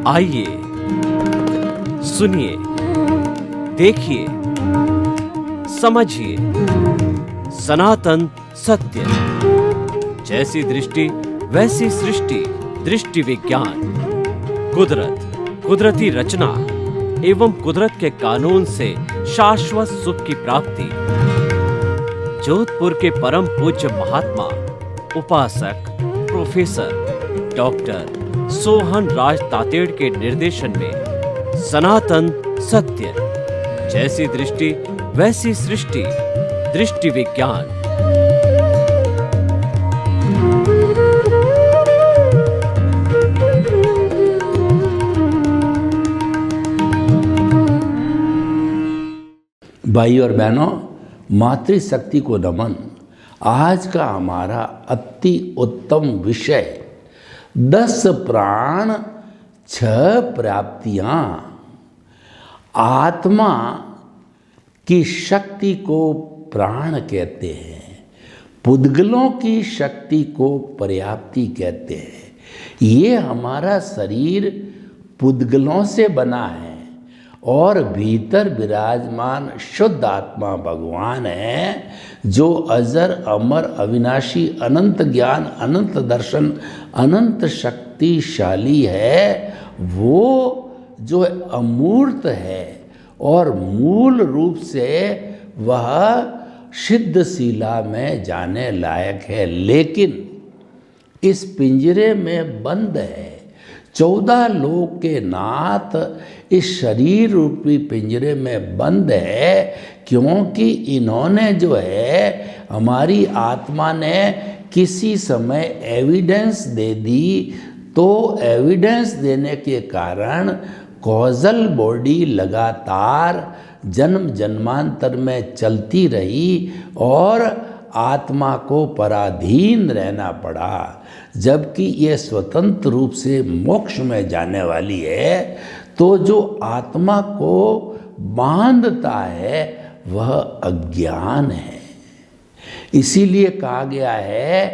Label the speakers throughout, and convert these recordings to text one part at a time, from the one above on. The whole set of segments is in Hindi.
Speaker 1: आइए, सुनिए, देखिए, समझिए सनातन सत्य। जैसी दृष्टि वैसी सृष्टि, दृष्टि विज्ञान। कुदरत, कुदरती रचना एवं कुदरत के कानून से शाश्वत सुख की प्राप्ति। जोधपुर के परम पूज्य महात्मा उपासक प्रोफेसर डॉक्टर सोहन राज तातेड़ के निर्देशन में सनातन सत्य। जैसी दृष्टि वैसी सृष्टि, दृष्टि विज्ञान।
Speaker 2: भाई और बहनों, मातृशक्ति को नमन। आज का हमारा अति उत्तम विषय 10 प्राण 6 प्राप्तियां। आत्मा की शक्ति को प्राण कहते हैं, पुद्गलों की शक्ति को पर्याप्ति कहते हैं। ये हमारा शरीर पुद्गलों से बना है और भीतर विराजमान शुद्ध आत्मा भगवान है, जो अजर अमर अविनाशी अनंत ज्ञान अनंत दर्शन अनंत शक्तिशाली है। वो जो अमूर्त है और मूल रूप से वह सिद्ध शिला में जाने लायक है, लेकिन इस पिंजरे में बंद है। 14 लोक के नाथ इस शरीर रूपी पिंजरे में बंद है, क्योंकि इन्होंने जो है हमारी आत्मा ने किसी समय एविडेंस दे दी, तो एविडेंस देने के कारण कॉजल बॉडी लगातार जन्म जन्मांतर में चलती रही और आत्मा को पराधीन रहना पड़ा। जबकि ये स्वतंत्र रूप से मोक्ष में जाने वाली है, तो जो आत्मा को बांधता है वह अज्ञान है। इसीलिए कहा गया है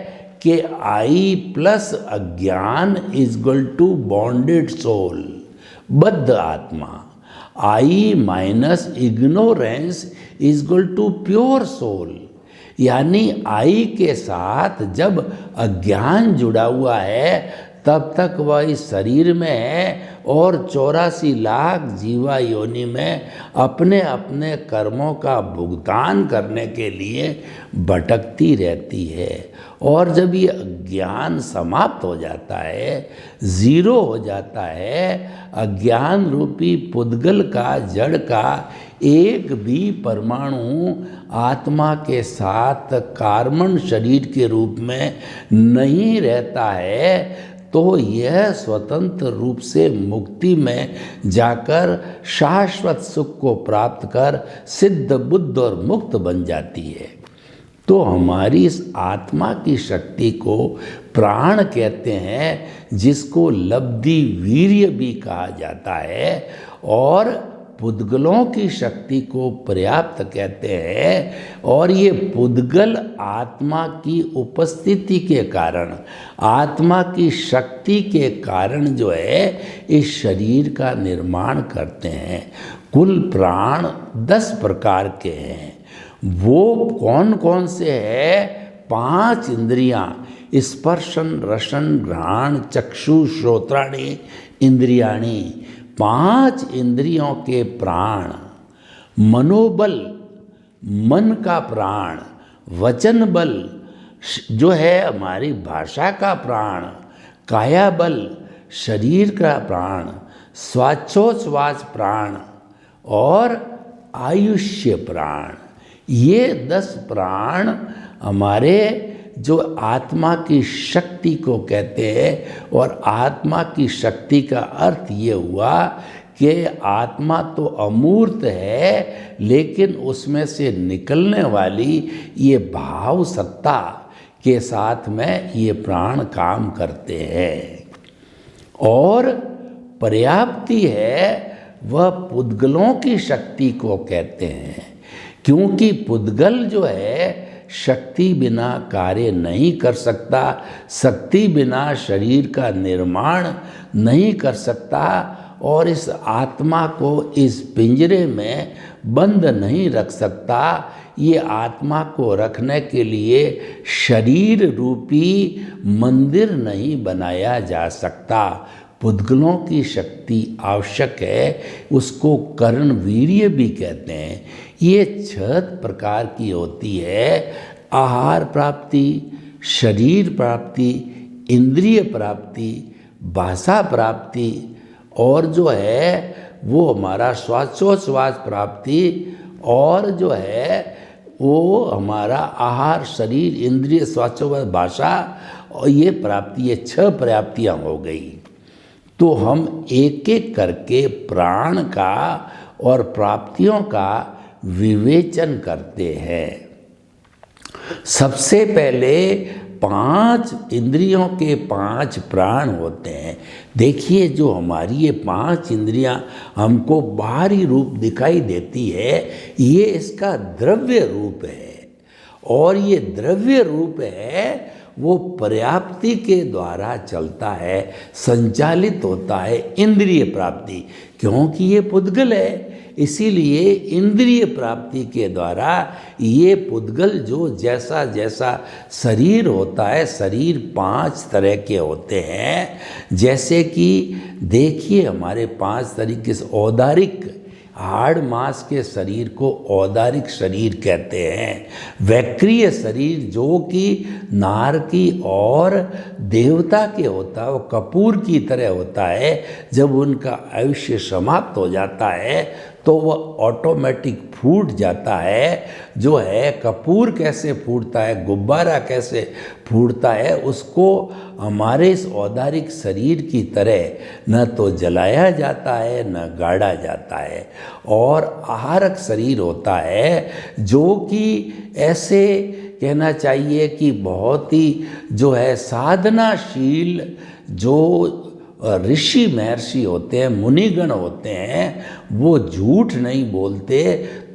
Speaker 2: कि आई प्लस अज्ञान is equal to bonded soul, बद्ध आत्मा। I minus ignorance is equal to pure soul. यानी आई के साथ जब अज्ञान जुड़ा हुआ है, तब तक वह इस शरीर में है और 84 लाख जीवा योनि में अपने अपने कर्मों का भुगतान करने के लिए भटकती रहती है। और जब ये अज्ञान समाप्त हो जाता है, जीरो हो जाता है, अज्ञान रूपी पुद्गल का, जड़ का एक भी परमाणु आत्मा के साथ कार्बन शरीर के रूप में नहीं रहता है, तो यह स्वतंत्र रूप से मुक्ति में जाकर शाश्वत सुख को प्राप्त कर सिद्ध बुद्ध और मुक्त बन जाती है। तो हमारी इस आत्मा की शक्ति को प्राण कहते हैं, जिसको लब्धि वीर्य भी कहा जाता है, और पुद्गलों की शक्ति को पर्याप्त कहते हैं। और ये पुद्गल आत्मा की उपस्थिति के कारण, आत्मा की शक्ति के कारण जो है इस शरीर का निर्माण करते हैं। कुल प्राण 10 प्रकार के हैं। वो कौन कौन से है? 5 इंद्रियां, स्पर्शन रसन घ्राण चक्षु श्रोत्राणि इंद्रियाणि। 5 इंद्रियों के प्राण, मनोबल मन का प्राण, वचन बल जो है हमारी भाषा का प्राण, काया बल शरीर का प्राण, श्वासोच्छ्वास प्राण और आयुष्य प्राण। ये 10 प्राण हमारे जो आत्मा की शक्ति को कहते हैं। और आत्मा की शक्ति का अर्थ ये हुआ कि आत्मा तो अमूर्त है, लेकिन उसमें से निकलने वाली ये भाव सत्ता के साथ में ये प्राण काम करते हैं। और पर्याप्ति है, वह पुद्गलों की शक्ति को कहते हैं, क्योंकि पुद्गल जो है शक्ति बिना कार्य नहीं कर सकता, शक्ति बिना शरीर का निर्माण नहीं कर सकता, और इस आत्मा को इस पिंजरे में बंद नहीं रख सकता। ये आत्मा को रखने के लिए शरीर रूपी मंदिर नहीं बनाया जा सकता। पुद्गलों की शक्ति आवश्यक है, उसको कर्ण वीर्य भी कहते हैं। ये 6 प्रकार की होती है: आहार प्राप्ति, शरीर प्राप्ति, इंद्रिय प्राप्ति, भाषा प्राप्ति, और जो है वो हमारा श्वासोच्छ्वास प्राप्ति, और जो है वो हमारा आहार, शरीर, इंद्रिय, श्वासोच्छ्वास, भाषा, और ये प्राप्ति, ये 6 प्राप्तियाँ हो गई। तो हम एक एक करके प्राण का और प्राप्तियों का विवेचन करते हैं। सबसे पहले 5 इंद्रियों के 5 प्राण होते हैं। देखिए, जो हमारी ये 5 इंद्रियां हमको बाहरी रूप दिखाई देती है, ये इसका द्रव्य रूप है, और ये द्रव्य रूप है वो पर्याप्ति के द्वारा चलता है, संचालित होता है। इंद्रिय प्राप्ति, क्योंकि ये पुद्गल है, इसीलिए इंद्रिय प्राप्ति के द्वारा ये पुद्गल जो जैसा जैसा शरीर होता है, शरीर 5 तरह के होते हैं। जैसे कि देखिए, हमारे 5 तरीके से औदारिक, हाड़ मांस के शरीर को औदारिक शरीर कहते हैं। वैक्रिय शरीर जो कि नारकी और देवता के होता है, वो कपूर की तरह होता है। जब उनका आयुष्य समाप्त हो जाता है तो वह ऑटोमेटिक फूट जाता है। जो है कपूर कैसे फूटता है, गुब्बारा कैसे फूटता है, उसको हमारे इस औदारिक शरीर की तरह न तो जलाया जाता है न गाड़ा जाता है। और आहारक शरीर होता है जो कि ऐसे कहना चाहिए कि बहुत ही जो है साधनाशील, जो ऋषि महर्षि होते हैं, मुनिगण होते हैं, वो झूठ नहीं बोलते।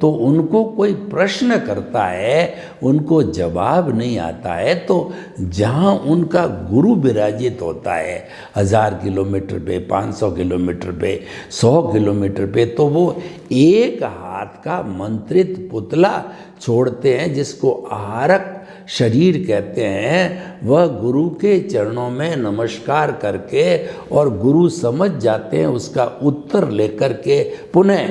Speaker 2: तो उनको कोई प्रश्न करता है, उनको जवाब नहीं आता है, तो जहाँ उनका गुरु विराजित होता है 1000 किलोमीटर पे, 500 किलोमीटर पे, 100 किलोमीटर पे, तो वो एक हाथ का मंत्रित पुतला छोड़ते हैं, जिसको आहारक शरीर कहते हैं। वह गुरु के चरणों में नमस्कार करके और गुरु समझ जाते हैं, उसका उत्तर लेकर के पुनः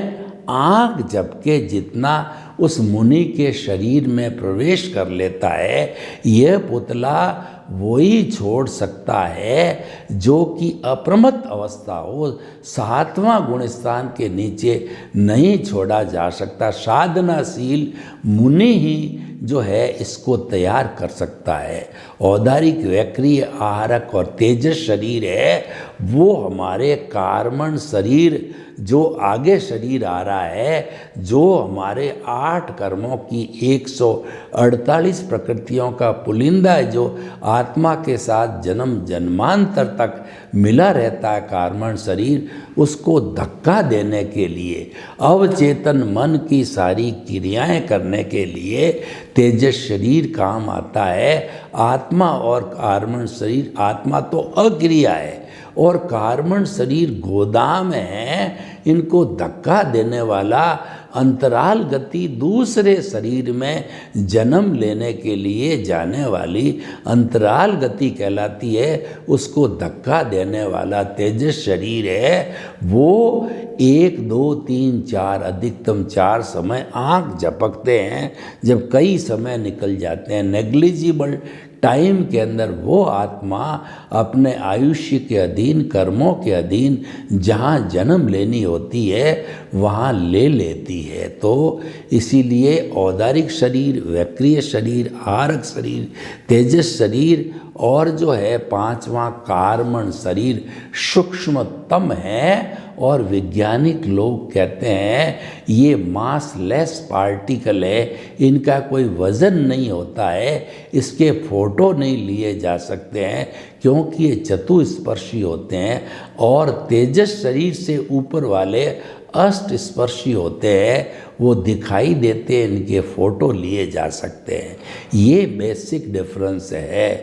Speaker 2: आँख झपके जितना उस मुनि के शरीर में प्रवेश कर लेता है, यह पुतला वही छोड़ सकता है जो कि अप्रमत्त अवस्था हो। 7वां गुण स्थान के नीचे नहीं छोड़ा जा सकता। साधनाशील मुनि ही जो है इसको तैयार कर सकता है। औदारिक, वैक्रिय, आहारक और तेजस शरीर है, वो हमारे कार्मण शरीर, जो आगे शरीर आ रहा है, जो हमारे 8 कर्मों की 148 प्रकृतियों का पुलिंदा है, जो आत्मा के साथ जन्म जन्मांतर तक मिला रहता है कार्मण शरीर, उसको धक्का देने के लिए, अवचेतन मन की सारी क्रियाएं करने के लिए तेजस शरीर काम आता है। आत्मा और कार्मण शरीर, आत्मा तो अक्रिया है और कार्मण शरीर गोदाम है, इनको धक्का देने वाला अंतराल गति दूसरे शरीर में जन्म लेने के लिए जाने वाली अंतराल गति कहलाती है। उसको धक्का देने वाला तेजस शरीर है। वो 1, 2, 3, 4 अधिकतम 4 समय आँख झपकते हैं, जब कई समय निकल जाते हैं। नेग्लिजिबल टाइम के अंदर वो आत्मा अपने आयुष्य के अधीन, कर्मों के अधीन जहाँ जन्म लेनी होती है वहाँ ले लेती है। तो इसीलिए औदारिक शरीर, वैक्रिय शरीर, आहारक शरीर, तेजस शरीर और जो है 5वां कार्मण शरीर सूक्ष्मतम है। और वैज्ञानिक लोग कहते हैं ये मासलेस पार्टिकल है, इनका कोई वज़न नहीं होता है, इसके फोटो नहीं लिए जा सकते हैं क्योंकि ये चतुस्पर्शी होते हैं। और तेजस शरीर से ऊपर वाले अष्ट स्पर्शी होते हैं, वो दिखाई देते हैं, इनके फोटो लिए जा सकते हैं। ये बेसिक डिफरेंस है।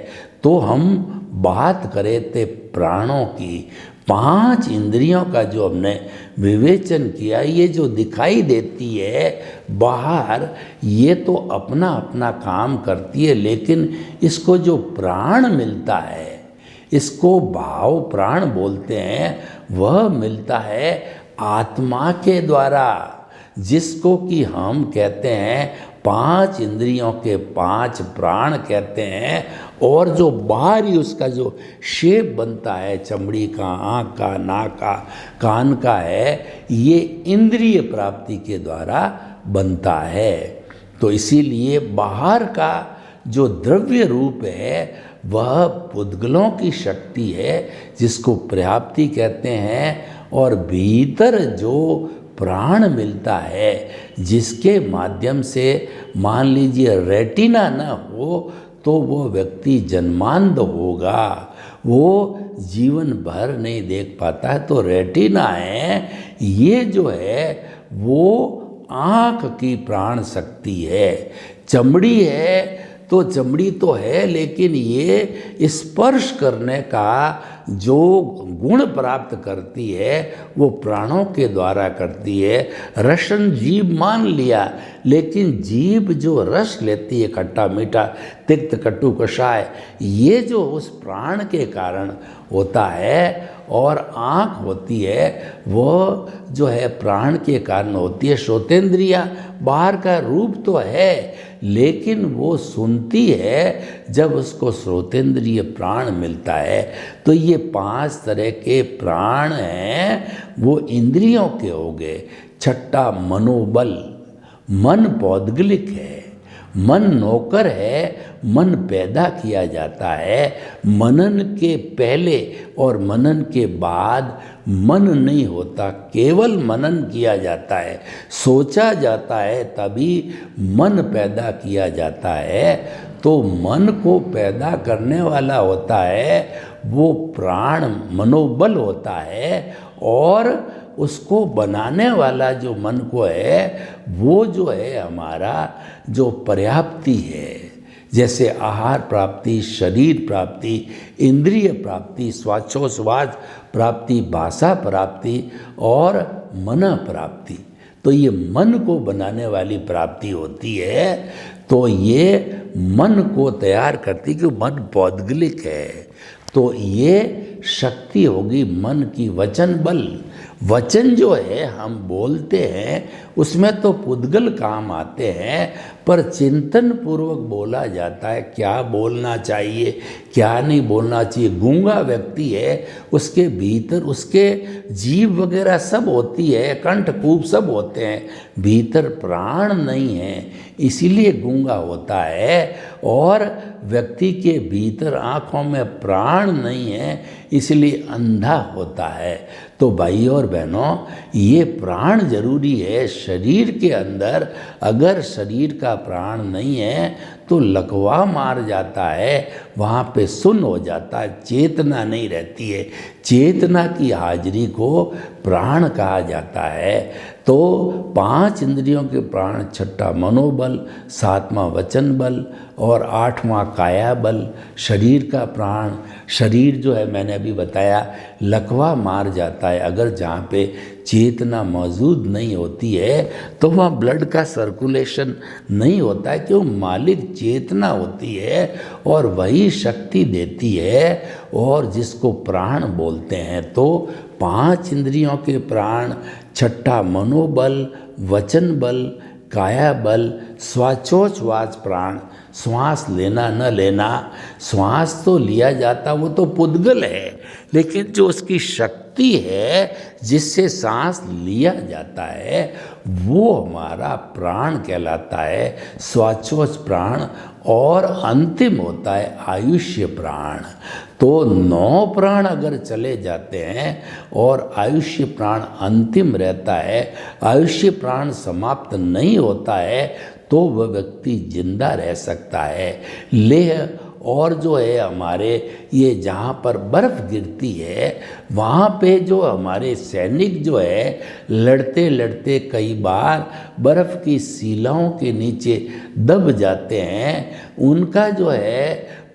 Speaker 2: तो हम बात करें थे प्राणों की, 5 इंद्रियों का जो हमने विवेचन किया, ये जो दिखाई देती है बाहर, ये तो अपना अपना काम करती है, लेकिन इसको जो प्राण मिलता है, इसको भाव प्राण बोलते हैं, वह मिलता है आत्मा के द्वारा, जिसको कि हम कहते हैं 5 इंद्रियों के 5 प्राण कहते हैं। और जो बाहरी उसका जो शेप बनता है, चमड़ी का, आँख का, नाक का, कान का है, ये इंद्रिय प्राप्ति के द्वारा बनता है। तो इसीलिए बाहर का जो द्रव्य रूप है वह पुद्गलों की शक्ति है, जिसको पर्याप्ति कहते हैं। और भीतर जो प्राण मिलता है, जिसके माध्यम से मान लीजिए रेटिना न हो तो वो व्यक्ति जन्मांध होगा, वो जीवन भर नहीं देख पाता है। तो रेटिना है, ये जो है वो आँख की प्राण शक्ति है। चमड़ी है तो चमड़ी तो है, लेकिन ये स्पर्श करने का जो गुण प्राप्त करती है वो प्राणों के द्वारा करती है। रसन जीभ मान लिया, लेकिन जीभ जो रस लेती है, खट्टा मीठा तिक्त कटु कषाय, ये जो उस प्राण के कारण होता है। और आँख होती है, वो जो है प्राण के कारण होती है। श्रोतेंद्रिया बाहर का रूप तो है, लेकिन वो सुनती है जब उसको श्रोतेंद्रिय प्राण मिलता है। तो ये 5 तरह के प्राण हैं, वो इंद्रियों के हो गए। छठा मनोबल, मन पौद्गलिक है, मन नौकर है, मन पैदा किया जाता है। मनन के पहले और मनन के बाद मन नहीं होता, केवल मनन किया जाता है, सोचा जाता है, तभी मन पैदा किया जाता है। तो मन को पैदा करने वाला होता है वो प्राण, मनोबल होता है। और उसको बनाने वाला जो मन को है, वो जो है हमारा जो पर्याप्ति है, जैसे आहार प्राप्ति, शरीर प्राप्ति, इंद्रिय प्राप्ति, श्वासोच्छ्वास प्राप्ति, भाषा प्राप्ति और मन प्राप्ति। तो ये मन को बनाने वाली प्राप्ति होती है। तो ये मन को तैयार करती, कि मन पौद्गलिक है। तो ये शक्ति होगी मन की। वचन बल, वचन जो है हम बोलते हैं, उसमें तो पुद्गल काम आते हैं, पर चिंतन पूर्वक बोला जाता है, क्या बोलना चाहिए, क्या नहीं बोलना चाहिए। गूंगा व्यक्ति है, उसके भीतर उसके जीभ वगैरह सब होती है, कंठ कूप सब होते हैं, भीतर प्राण नहीं है, इसीलिए गूंगा होता है। और व्यक्ति के भीतर आँखों में प्राण नहीं है, इसलिए अंधा होता है। तो भाई और बहनों, ये प्राण जरूरी है शरीर के अंदर। अगर शरीर का प्राण नहीं है तो लकवा मार जाता है, वहाँ पे सुन्न हो जाता है, चेतना नहीं रहती है। चेतना की हाजिरी को प्राण कहा जाता है। तो 5 इंद्रियों के प्राण, छठा मनोबल, 7वां वचन बल और 8वां काया बल, शरीर का प्राण। शरीर जो है मैंने अभी बताया लकवा मार जाता है, अगर जहाँ पे चेतना मौजूद नहीं होती है तो वहाँ ब्लड का सर्कुलेशन नहीं होता है, क्यों? मालिक चेतना होती है और वही शक्ति देती है, और जिसको प्राण बोलते हैं। तो 5 इंद्रियों के प्राण, छठा मनोबल, वचन बल, काया बल, श्वासोच्छ्वास प्राण, श्वास लेना न लेना, श्वास तो लिया जाता, वो तो पुद्गल है, लेकिन जो उसकी शक्ति है जिससे सांस लिया जाता है वो हमारा प्राण कहलाता है, श्वासोच्छ्वास प्राण। और अंतिम होता है आयुष्य प्राण। तो 9 प्राण अगर चले जाते हैं और आयुष्य प्राण अंतिम रहता है, आयुष्य प्राण समाप्त नहीं होता है, तो वह व्यक्ति जिंदा रह सकता है। लेह और जो है हमारे ये जहाँ पर बर्फ़ गिरती है वहाँ पे जो हमारे सैनिक जो है लड़ते लड़ते कई बार बर्फ़ की सीलाओं के नीचे दब जाते हैं, उनका जो है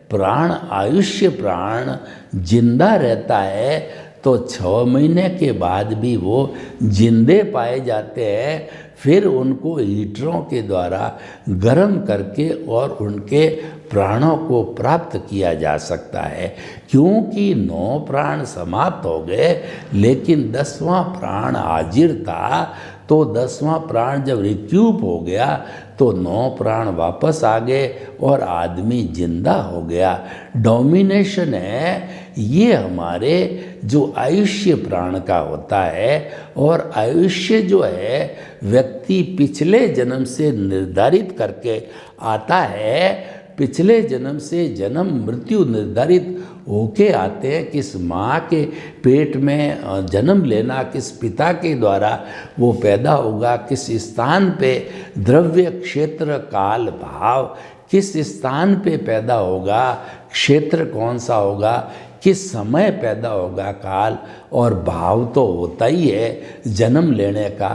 Speaker 2: प्राण आयुष्य प्राण जिंदा रहता है, तो 6 महीने के बाद भी वो जिंदे पाए जाते हैं। फिर उनको हीटरों के द्वारा गर्म करके और उनके प्राणों को प्राप्त किया जा सकता है। क्योंकि 9 प्राण समाप्त हो गए लेकिन 10वां प्राण हाजिर था, तो 10वां प्राण जब रिक्यूप हो गया तो 9 प्राण वापस आ गए और आदमी जिंदा हो गया। डोमिनेशन है ये हमारे जो आयुष्य प्राण का होता है, और आयुष्य जो है व्यक्ति पिछले जन्म से निर्धारित करके आता है। पिछले जन्म से जन्म मृत्यु निर्धारित होके आते हैं, किस माँ के पेट में जन्म लेना, किस पिता के द्वारा वो पैदा होगा, किस स्थान पे द्रव्य क्षेत्र काल भाव किस स्थान पे पैदा होगा, क्षेत्र कौन सा होगा, किस समय पैदा होगा, काल और भाव तो होता ही है जन्म लेने का।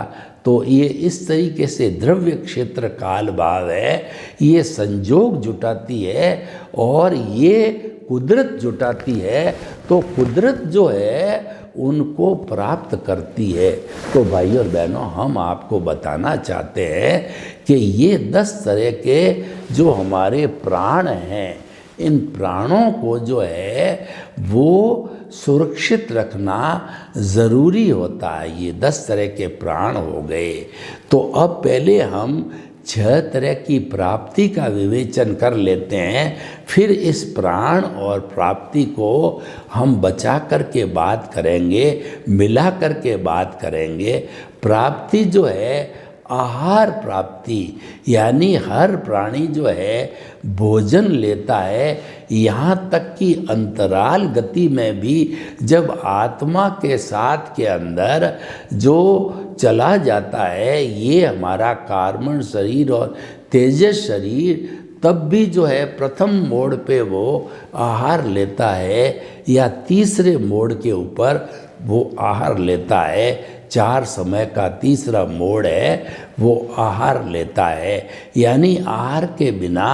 Speaker 2: तो ये इस तरीके से द्रव्य क्षेत्र काल भाव है, ये संजोग जुटाती है और ये कुदरत जुटाती है। तो कुदरत जो है उनको प्राप्त करती है। तो भाई और बहनों, हम आपको बताना चाहते हैं कि ये 10 तरह के जो हमारे प्राण हैं, इन प्राणों को जो है वो सुरक्षित रखना ज़रूरी होता है। ये 10 तरह के प्राण हो गए। तो अब पहले हम 6 तरह की प्राप्ति का विवेचन कर लेते हैं, फिर इस प्राण और प्राप्ति को हम बचा करके बात करेंगे, मिला करके बात करेंगे। प्राप्ति जो है आहार प्राप्ति, यानी हर प्राणी जो है भोजन लेता है, यहाँ तक कि अंतराल गति में भी जब आत्मा के साथ के अंदर जो चला जाता है, ये हमारा कार्बन शरीर और तेजस शरीर, तब भी जो है प्रथम मोड़ पे वो आहार लेता है या तीसरे मोड़ के ऊपर वो आहार लेता है। 4 समय का तीसरा मोड़ है वो आहार लेता है। यानी आहार के बिना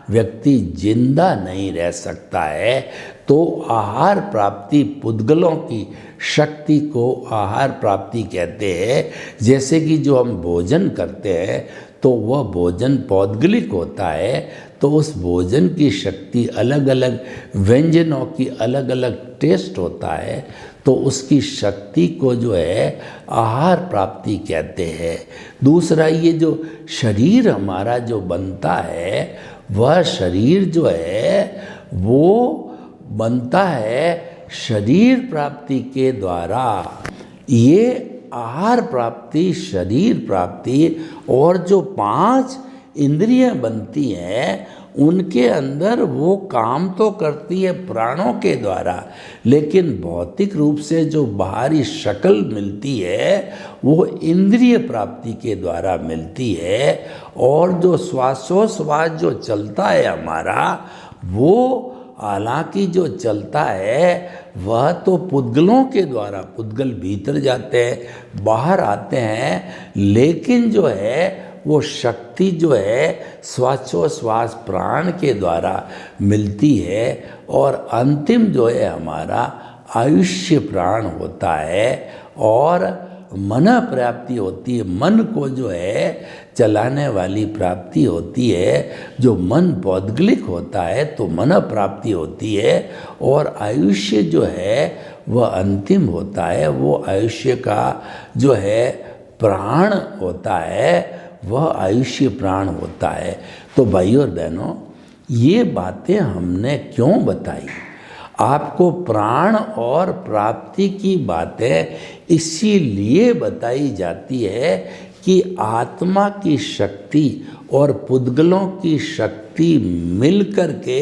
Speaker 2: व्यक्ति जिंदा नहीं रह सकता है। तो आहार प्राप्ति पुद्गलों की शक्ति को आहार प्राप्ति कहते हैं। जैसे कि जो हम भोजन करते हैं तो वह भोजन पौद्गलिक होता है, तो उस भोजन की शक्ति अलग अलग व्यंजनों की अलग अलग टेस्ट होता है, तो उसकी शक्ति को जो है आहार प्राप्ति कहते हैं। दूसरा, ये जो शरीर हमारा जो बनता है, वह शरीर जो है वो बनता है शरीर प्राप्ति के द्वारा। ये आहार प्राप्ति, शरीर प्राप्ति और जो 5 इंद्रियां बनती हैं, उनके अंदर वो काम तो करती है प्राणों के द्वारा, लेकिन भौतिक रूप से जो बाहरी शक्ल मिलती है वो इंद्रिय प्राप्ति के द्वारा मिलती है। और जो श्वासोश्वास जो चलता है हमारा, वो हालांकि जो चलता है वह तो पुद्गलों के द्वारा, पुद्गल भीतर जाते हैं बाहर आते हैं, लेकिन जो है वो शक्ति जो है श्वासोश्वास प्राण के द्वारा मिलती है। और अंतिम जो है हमारा आयुष्य प्राण होता है और मन प्राप्ति होती है। मन को जो है चलाने वाली प्राप्ति होती है। जो मन पौद्गलिक होता है तो मन प्राप्ति होती है, और आयुष्य जो है वह अंतिम होता है। वो आयुष्य का जो है प्राण होता है, वह आयुष्य प्राण होता है। तो भाइयों और बहनों, ये बातें हमने क्यों बताई? आपको प्राण और प्राप्ति की बातें इसीलिए बताई जाती है कि आत्मा की शक्ति और पुद्गलों की शक्ति मिलकर के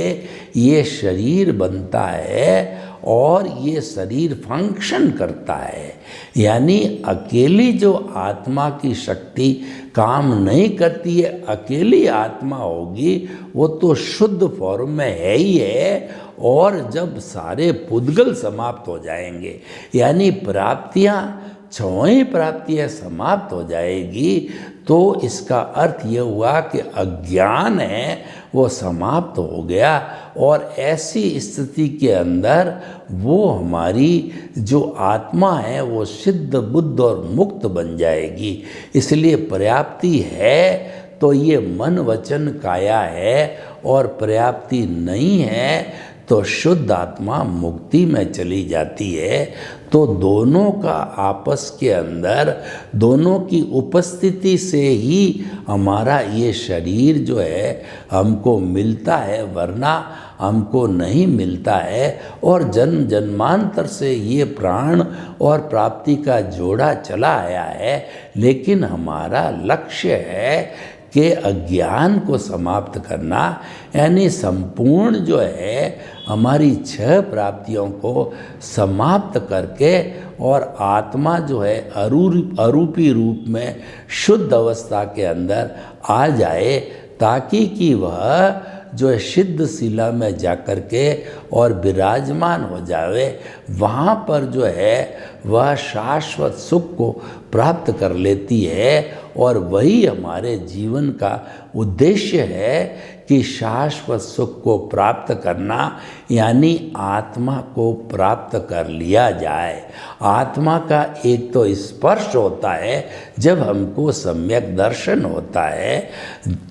Speaker 2: ये शरीर बनता है और ये शरीर फंक्शन करता है। यानी अकेली जो आत्मा की शक्ति काम नहीं करती है, अकेली आत्मा होगी वो तो शुद्ध फॉर्म में है ही है। और जब सारे पुद्गल समाप्त हो जाएंगे, यानी प्राप्तियाँ, छह प्राप्तियाँ समाप्त हो जाएगी, तो इसका अर्थ ये हुआ कि अज्ञान है वो समाप्त हो गया। और ऐसी स्थिति के अंदर वो हमारी जो आत्मा है वो सिद्ध बुद्ध और मुक्त बन जाएगी। इसलिए पर्याप्ति है तो ये मन वचन काया है, और पर्याप्ति नहीं है तो शुद्ध आत्मा मुक्ति में चली जाती है। तो दोनों का आपस के अंदर, दोनों की उपस्थिति से ही हमारा ये शरीर जो है हमको मिलता है, वरना हमको नहीं मिलता है। और जन्म जन्मांतर से ये प्राण और प्राप्ति का जोड़ा चला आया है, लेकिन हमारा लक्ष्य है कि अज्ञान को समाप्त करना, यानी संपूर्ण जो है हमारी छह प्राप्तियों को समाप्त करके और आत्मा जो है अरूपी रूप में शुद्ध अवस्था के अंदर आ जाए, ताकि कि वह जो है सिद्ध शिला में जाकर के और विराजमान हो जावे। वहाँ पर जो है वह शाश्वत सुख को प्राप्त कर लेती है। और वही हमारे जीवन का उद्देश्य है कि शाश्वत सुख को प्राप्त करना, यानी आत्मा को प्राप्त कर लिया जाए। आत्मा का एक तो स्पर्श होता है, जब हमको सम्यक दर्शन होता है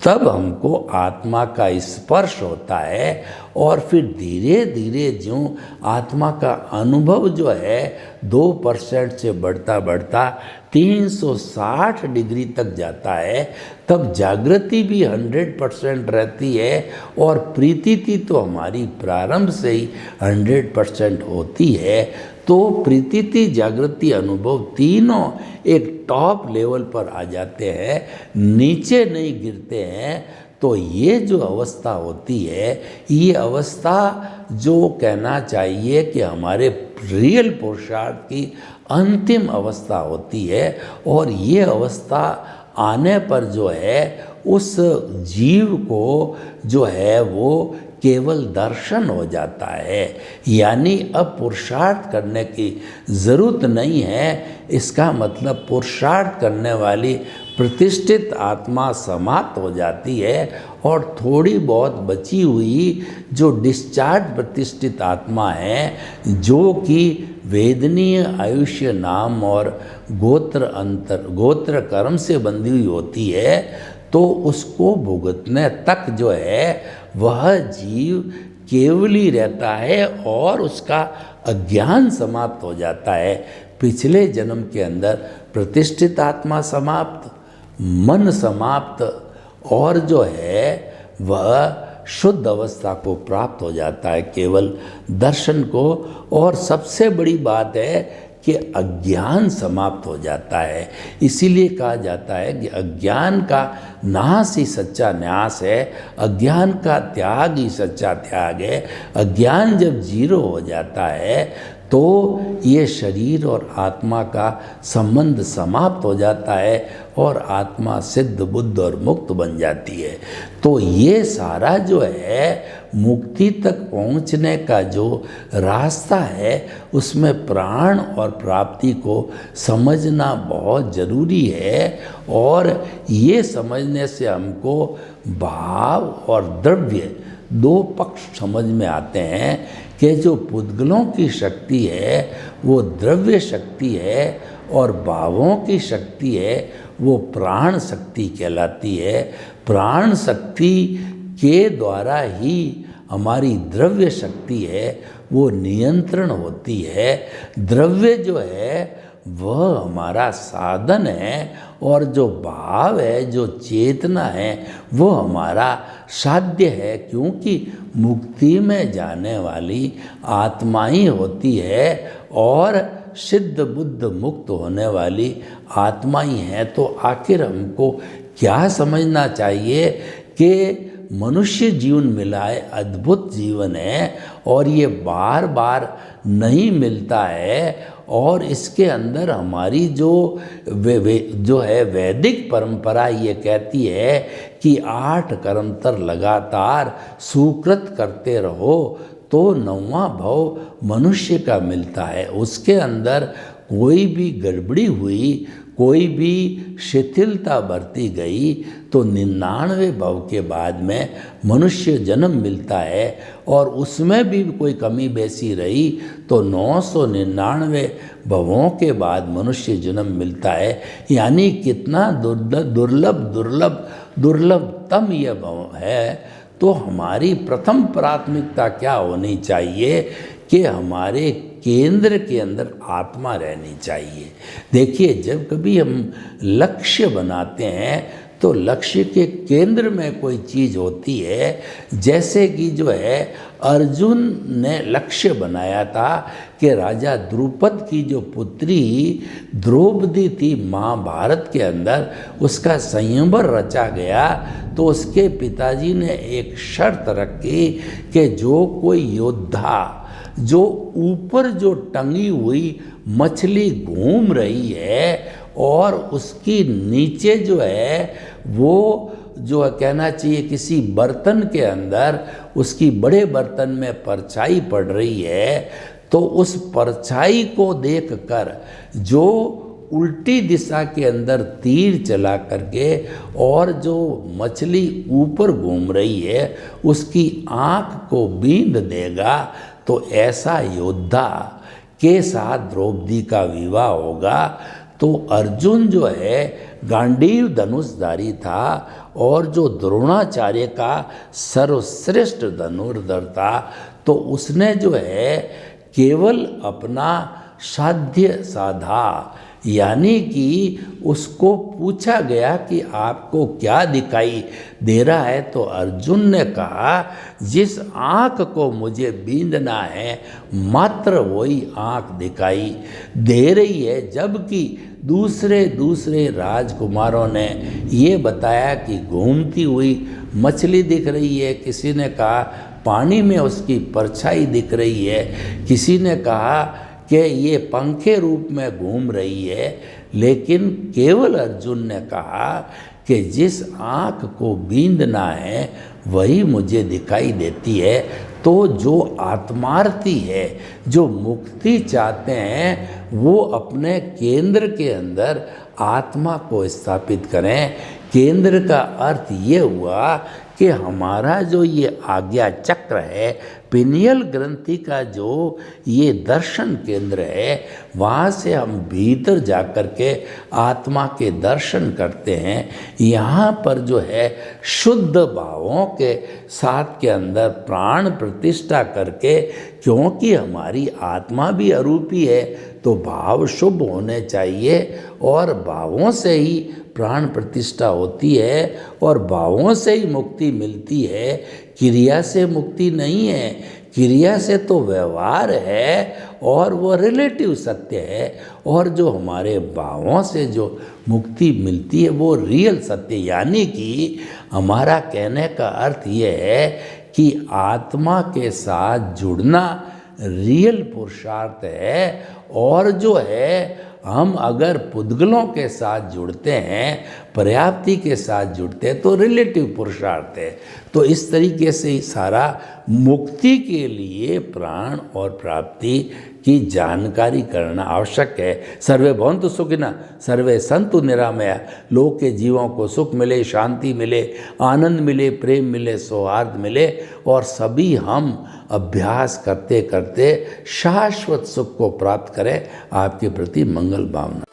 Speaker 2: तब हमको आत्मा का स्पर्श होता है। और फिर धीरे धीरे जो आत्मा का अनुभव जो है 2% से बढ़ता बढ़ता 360 डिग्री तक जाता है, तब जागृति भी 100% रहती है। और प्रीति तो हमारी प्रारंभ से ही 100% होती है। तो प्रीति जागृति अनुभव तीनों एक टॉप लेवल पर आ जाते हैं, नीचे नहीं गिरते हैं। तो ये जो अवस्था होती है, ये अवस्था जो कहना चाहिए कि हमारे रियल पुरुषार्थ की अंतिम अवस्था होती है। और ये अवस्था आने पर जो है उस जीव को जो है वो केवल दर्शन हो जाता है, यानी अब पुरुषार्थ करने की ज़रूरत नहीं है। इसका मतलब पुरुषार्थ करने वाली प्रतिष्ठित आत्मा समाप्त हो जाती है और थोड़ी बहुत बची हुई जो डिस्चार्ज प्रतिष्ठित आत्मा है, जो कि वेदनीय आयुष्य नाम और गोत्र कर्म से बंधी हुई होती है, तो उसको भुगतने तक जो है वह जीव केवली रहता है और उसका अज्ञान समाप्त हो जाता है। पिछले जन्म के अंदर प्रतिष्ठित आत्मा समाप्त, मन समाप्त, और जो है वह शुद्ध अवस्था को प्राप्त हो जाता है केवल दर्शन को। और सबसे बड़ी बात है कि अज्ञान समाप्त हो जाता है। इसीलिए कहा जाता है कि अज्ञान का नाश ही सच्चा न्यास है, अज्ञान का त्याग ही सच्चा त्याग है। अज्ञान जब जीरो हो जाता है तो ये शरीर और आत्मा का संबंध समाप्त हो जाता है और आत्मा सिद्ध बुद्ध और मुक्त बन जाती है। तो ये सारा जो है मुक्ति तक पहुंचने का जो रास्ता है, उसमें प्राण और प्राप्ति को समझना बहुत ज़रूरी है। और ये समझने से हमको भाव और द्रव्य दो पक्ष समझ में आते हैं कि जो पुद्गलों की शक्ति है वो द्रव्य शक्ति है और भावों की शक्ति है वो प्राण शक्ति कहलाती है। प्राण शक्ति के द्वारा ही हमारी द्रव्य शक्ति है वो नियंत्रण होती है। द्रव्य जो है वह हमारा साधन है और जो भाव है, जो चेतना है, वो हमारा साध्य है, क्योंकि मुक्ति में जाने वाली आत्मा ही होती है और सिद्ध बुद्ध मुक्त होने वाली आत्मा ही है। तो आखिर हमको क्या समझना चाहिए कि मनुष्य जीवन मिला है, अद्भुत जीवन है और ये बार बार नहीं मिलता है। और इसके अंदर हमारी जो जो है वैदिक परंपरा ये कहती है कि 8 कर्मतर लगातार सुकृत करते रहो तो 9वां भव मनुष्य का मिलता है। उसके अंदर कोई भी गड़बड़ी हुई, कोई भी शिथिलता बरती गई तो 99 भव के बाद में मनुष्य जन्म मिलता है। और उसमें भी कोई कमी बेसी रही तो 999 भवों के बाद मनुष्य जन्म मिलता है। यानी कितना दुर्लभतम यह भव है। तो हमारी प्रथम प्राथमिकता क्या होनी चाहिए कि हमारे केंद्र के अंदर आत्मा रहनी चाहिए। देखिए, जब कभी हम लक्ष्य बनाते हैं तो लक्ष्य के केंद्र में कोई चीज़ होती है। जैसे कि जो है अर्जुन ने लक्ष्य बनाया था कि राजा द्रुपद की जो पुत्री द्रौपदी थी महाभारत के अंदर, उसका संयमवर रचा गया। तो उसके पिताजी ने एक शर्त रखी कि जो कोई योद्धा जो ऊपर जो टंगी हुई मछली घूम रही है और उसकी नीचे जो है वो जो कहना चाहिए किसी बर्तन के अंदर उसकी बड़े बर्तन में परछाई पड़ रही है, तो उस परछाई को देखकर जो उल्टी दिशा के अंदर तीर चला करके और जो मछली ऊपर घूम रही है उसकी आँख को बींध देगा, तो ऐसा योद्धा के साथ द्रौपदी का विवाह होगा। तो अर्जुन जो है गांडीव धनुषधारी था और जो द्रोणाचार्य का सर्वश्रेष्ठ धनुर्धर था। तो उसने जो है केवल अपना साध्य साधा, यानी कि उसको पूछा गया कि आपको क्या दिखाई दे रहा है, तो अर्जुन ने कहा जिस आँख को मुझे बींधना है मात्र वही आँख दिखाई दे रही है। जबकि दूसरे राजकुमारों ने ये बताया कि घूमती हुई मछली दिख रही है, किसी ने कहा पानी में उसकी परछाई दिख रही है, किसी ने कहा कि ये पंखे रूप में घूम रही है। लेकिन केवल अर्जुन ने कहा कि जिस आँख को बींधना है वही मुझे दिखाई देती है। तो जो आत्मार्थी है, जो मुक्ति चाहते हैं, वो अपने केंद्र के अंदर आत्मा को स्थापित करें। केंद्र का अर्थ ये हुआ कि हमारा जो ये आज्ञा चक्र है, पिनियल ग्रंथि का जो ये दर्शन केंद्र है, वहाँ से हम भीतर जाकर के आत्मा के दर्शन करते हैं। यहाँ पर जो है शुद्ध भावों के साथ के अंदर प्राण प्रतिष्ठा करके, क्योंकि हमारी आत्मा भी अरूपी है तो भाव शुभ होने चाहिए और भावों से ही प्राण प्रतिष्ठा होती है और भावों से ही मुक्ति मिलती है, क्रिया से मुक्ति नहीं है। क्रिया से तो व्यवहार है और वो रिलेटिव सत्य है, और जो हमारे भावों से जो मुक्ति मिलती है वो रियल सत्य। यानी कि हमारा कहने का अर्थ ये है कि आत्मा के साथ जुड़ना रियल पुरुषार्थ है, और जो है हम अगर पुद्गलों के साथ जुड़ते हैं, पर्याप्ति के साथ जुड़ते हैं, तो रिलेटिव पुरुषार्थ है। तो इस तरीके से ही सारा मुक्ति के लिए प्राण और प्राप्ति की जानकारी करना आवश्यक है। सर्वे भवन्तु सुखिनः, सर्वे सन्तु निरामया। लोक के जीवों को सुख मिले, शांति मिले, आनंद मिले, प्रेम मिले, सौहार्द मिले, और सभी हम अभ्यास करते करते शाश्वत सुख को प्राप्त करें। आपके प्रति मंगल भावना।